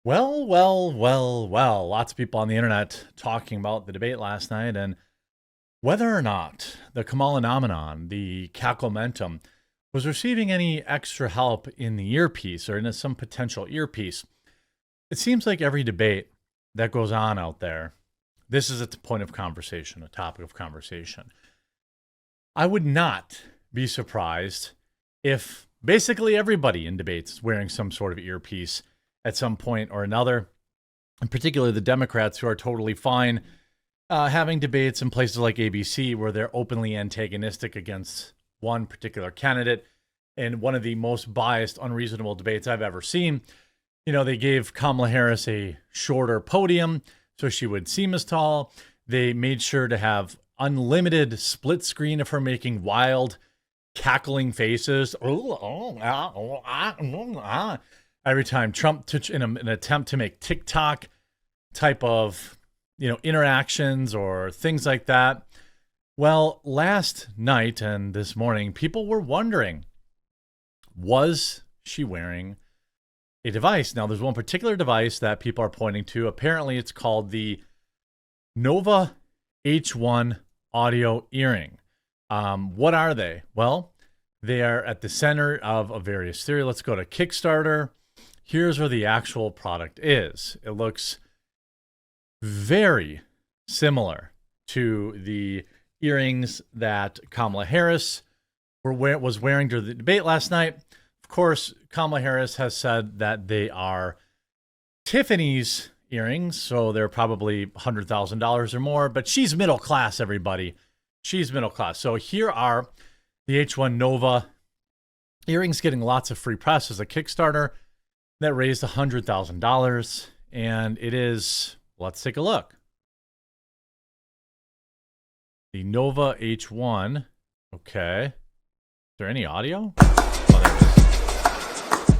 Well. Lots of people on the internet talking about the debate last night and whether or not the Kamala nominee, the Cacklementum, was receiving any extra help in the earpiece or in some potential earpiece. It seems like every debate that goes on out there, this is a point of conversation, a topic of conversation. I would not be surprised if basically everybody in debates is wearing some sort of earpiece at some point or another, and particularly the Democrats who are totally fine having debates in places like ABC where they're openly antagonistic against one particular candidate. And one of the most biased, unreasonable debates I've ever seen. You know, they gave Kamala Harris a shorter podium so she would seem as tall. They made sure to have unlimited split screen of her making wild, cackling faces. Every time Trump, in an attempt to make TikTok type of, interactions or things like that. Well, last night and this morning, people were wondering, was she wearing a device? Now, there's one particular device that people are pointing to. Apparently, it's called the Nova H1 audio earring. What are they? Well, they are at the center of a various theory. Let's go to Kickstarter. Here's where the actual product is. It looks very similar to the earrings that Kamala Harris was wearing during the debate last night. Of course, Kamala Harris has said that they are Tiffany's earrings, so they're probably $100,000 or more, but she's middle class, everybody. She's middle class. So here are the H1 Nova earrings getting lots of free press as a Kickstarter that raised $100,000, and it is, let's take a look. The Nova H1, okay. Is there any audio? Oh, there it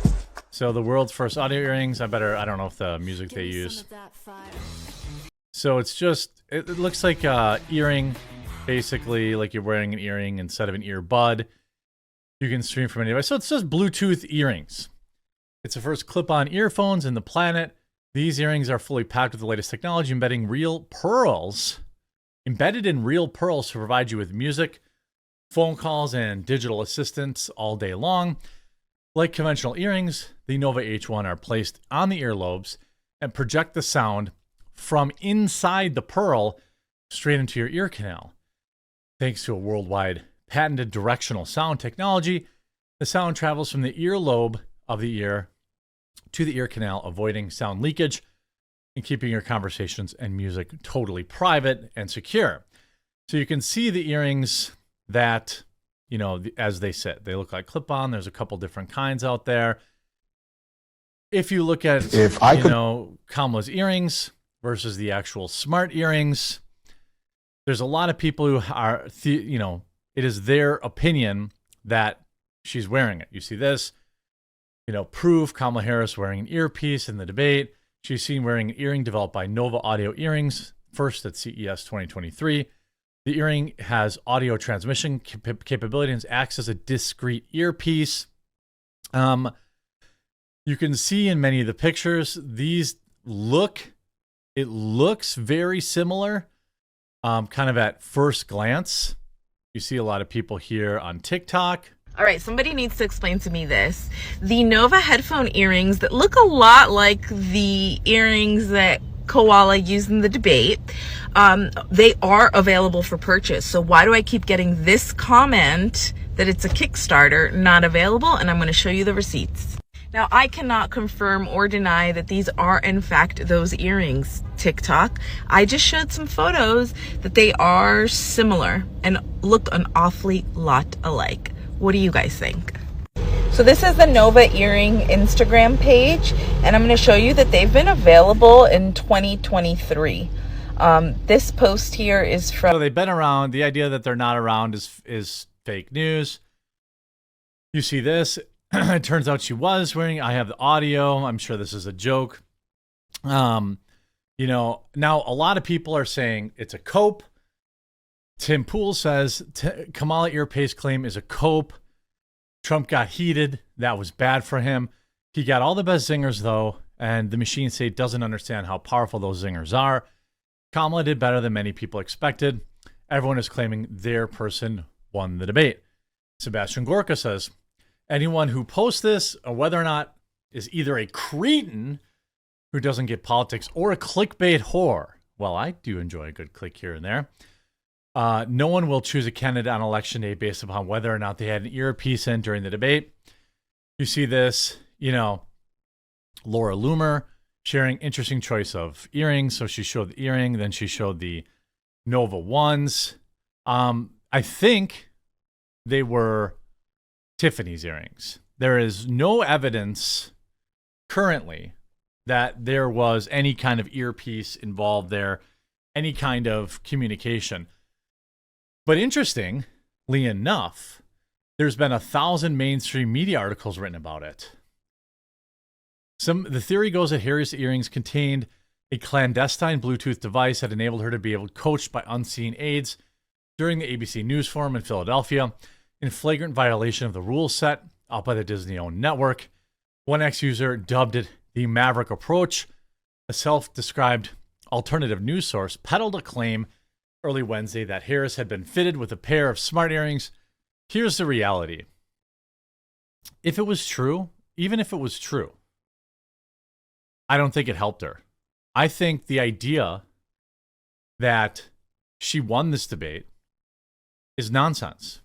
is. So the world's first audio earrings. I don't know if the music they use. So it's just, it looks like a earring, basically like you're wearing an earring instead of an earbud. You can stream from any device. So it's just Bluetooth earrings. It's the first clip-on earphones in the planet. These earrings are fully packed with the latest technology, embedded in real pearls to provide you with music, phone calls, and digital assistants all day long. Like conventional earrings, the Nova H1 are placed on the earlobes and project the sound from inside the pearl straight into your ear canal. Thanks to a worldwide patented directional sound technology, the sound travels from the earlobe of the ear to the ear canal, avoiding sound leakage and keeping your conversations and music totally private and secure. So you can see the earrings that, as they sit, they look like clip-on. There's a couple different kinds out there. If you look at, Kamala's earrings versus the actual smart earrings, there's a lot of people who are, it is their opinion that she's wearing it. You see this, proof Kamala Harris wearing an earpiece in the debate. She's seen wearing an earring developed by Nova Audio Earrings, first at CES 2023. The earring has audio transmission capability and acts as a discrete earpiece. You can see in many of the pictures, it looks very similar, kind of at first glance. You see a lot of people here on TikTok. All right, somebody needs to explain to me this. The Nova headphone earrings that look a lot like the earrings that Koala used in the debate, they are available for purchase. So why do I keep getting this comment that it's a Kickstarter, not available? And I'm going to show you the receipts. Now, I cannot confirm or deny that these are in fact those earrings, TikTok. I just showed some photos that they are similar and look an awfully lot alike. What do you guys think? So this is the Nova earring Instagram page, and I'm going to show you that they've been available in 2023. This post here is from... So they've been around. The idea that they're not around is fake news. You see this. It turns out she was wearing... I have the audio. I'm sure this is a joke. Now a lot of people are saying it's a cope. Tim Pool says Kamala earpiece claim is a cope. Trump got heated. That was bad for him. He got all the best zingers, though, and the machine state doesn't understand how powerful those zingers are. Kamala did better than many people expected. Everyone is claiming their person won the debate. Sebastian Gorka says, anyone who posts this, or whether or not, is either a cretin who doesn't get politics or a clickbait whore. Well, I do enjoy a good click here and there. No one will choose a candidate on election day based upon whether or not they had an earpiece in during the debate. You see this, Laura Loomer sharing interesting choice of earrings. So she showed the earring, then she showed the Nova ones. I think they were Tiffany's earrings. There is no evidence currently that there was any kind of earpiece involved there, any kind of communication. But interestingly enough, there's been 1,000 mainstream media articles written about it. The theory goes that Harry's earrings contained a clandestine Bluetooth device that enabled her to be able to coached by unseen aides during the ABC News Forum in Philadelphia, in flagrant violation of the rules set out by the Disney-owned network. One ex-user dubbed it the Maverick Approach. A self-described alternative news source peddled a claim early Wednesday that Harris had been fitted with a pair of smart earrings. Here's the reality. If it was true, even if it was true, I don't think it helped her. I think the idea that she won this debate is nonsense.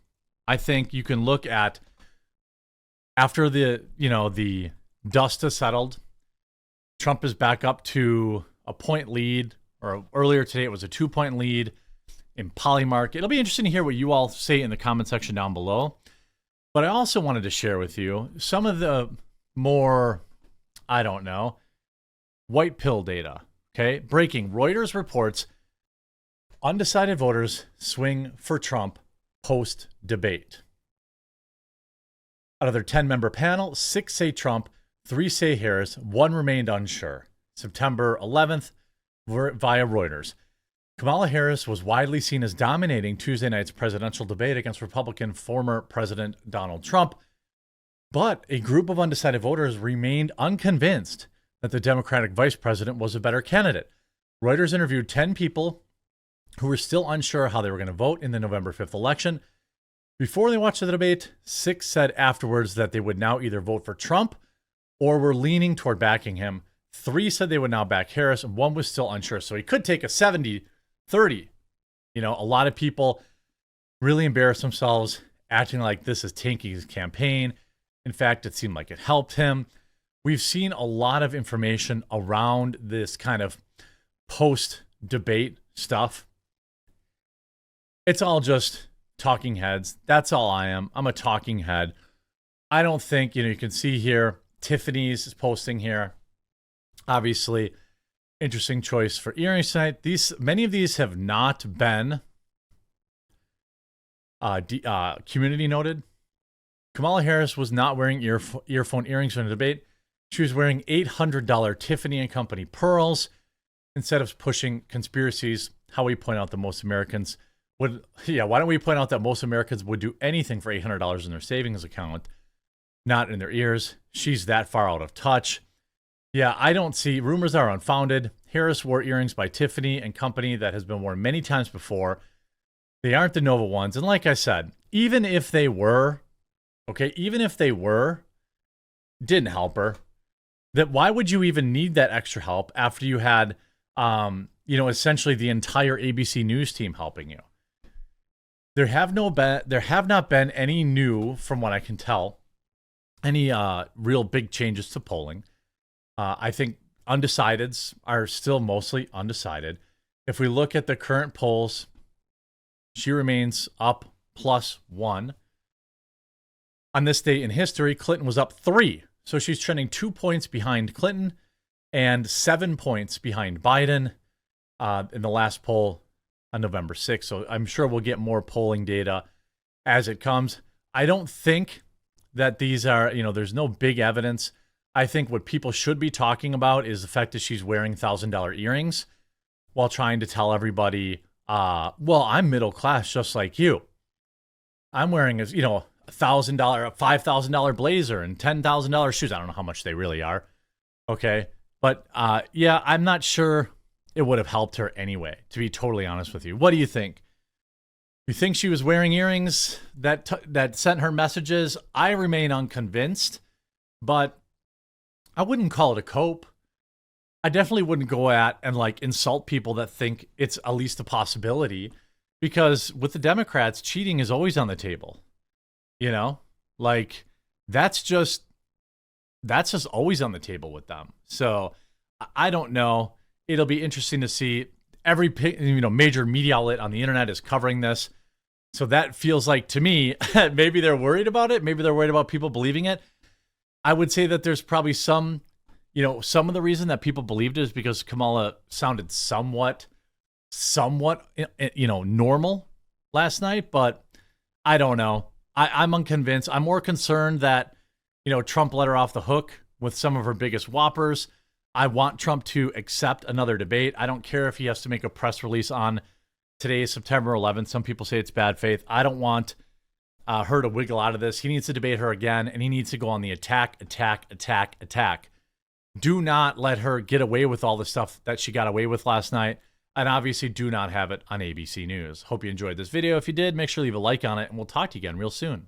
I think you can look at after the dust has settled, Trump is back up to a point lead, or earlier today it was a 2-point lead in Polymark. It'll be interesting to hear what you all say in the comment section down below. But I also wanted to share with you some of the more, white pill data. Okay, breaking. Reuters reports undecided voters swing for Trump post-debate. Out of their 10-member panel, 6 say Trump, 3 say Harris, 1 remained unsure. September 11th, via Reuters. Kamala Harris was widely seen as dominating Tuesday night's presidential debate against Republican former President Donald Trump, but a group of undecided voters remained unconvinced that the Democratic vice president was a better candidate. Reuters interviewed 10 people who were still unsure how they were going to vote in the November 5th election. Before they watched the debate, 6 said afterwards that they would now either vote for Trump or were leaning toward backing him. 3 said they would now back Harris, and 1 was still unsure. So he could take a 70-30. A lot of people really embarrassed themselves, acting like this is tanking his campaign. In fact, it seemed like it helped him. We've seen a lot of information around this kind of post-debate stuff. It's all just talking heads. That's all I am. I'm a talking head. I don't think, you can see here, Tiffany's is posting here. Obviously, interesting choice for earrings tonight. Many of these have not been community noted. Kamala Harris was not wearing earphone earrings in the debate. She was wearing $800 Tiffany & Company pearls instead of pushing conspiracies. How we point out that most Americans would, why don't we point out that most Americans would do anything for $800 in their savings account, not in their ears? She's that far out of touch. Yeah, I don't see, rumors are unfounded. Harris wore earrings by Tiffany & Company that has been worn many times before. They aren't the Nova ones. And like I said, even if they were, didn't help her. That why would you even need that extra help after you had, essentially the entire ABC News team helping you? There have not been any new, from what I can tell, any real big changes to polling. I think undecideds are still mostly undecided. If we look at the current polls, she remains up +1. On this day in history, Clinton was up 3. So she's trending 2 points behind Clinton and 7 points behind Biden in the last poll on November 6th. So I'm sure we'll get more polling data as it comes. I don't think that these are, there's no big evidence. I think what people should be talking about is the fact that she's wearing $1,000 earrings while trying to tell everybody, I'm middle class just like you. I'm wearing $1,000, $5,000 blazer and $10,000 shoes. I don't know how much they really are. Okay. But yeah, I'm not sure it would have helped her anyway, to be totally honest with you. What do you think? You think she was wearing earrings that sent her messages? I remain unconvinced, but I wouldn't call it a cope. I definitely wouldn't go at and like insult people that think it's at least a possibility, because with the Democrats, cheating is always on the table. You know, like that's just always on the table with them. So I don't know. It'll be interesting to see. Every major media outlet on the internet is covering this. So that feels like, to me, maybe they're worried about it. Maybe they're worried about people believing it. I would say that there's probably some of the reason that people believed it is because Kamala sounded somewhat, normal last night. But I don't know. I'm unconvinced. I'm more concerned that, Trump let her off the hook with some of her biggest whoppers. I want Trump to accept another debate. I don't care if he has to make a press release on today, September 11th. Some people say it's bad faith. I don't want her to wiggle out of this. He needs to debate her again, and he needs to go on the attack. Do not let her get away with all the stuff that she got away with last night, and obviously do not have it on ABC News. Hope you enjoyed this video. If you did, make sure to leave a like on it, and we'll talk to you again real soon.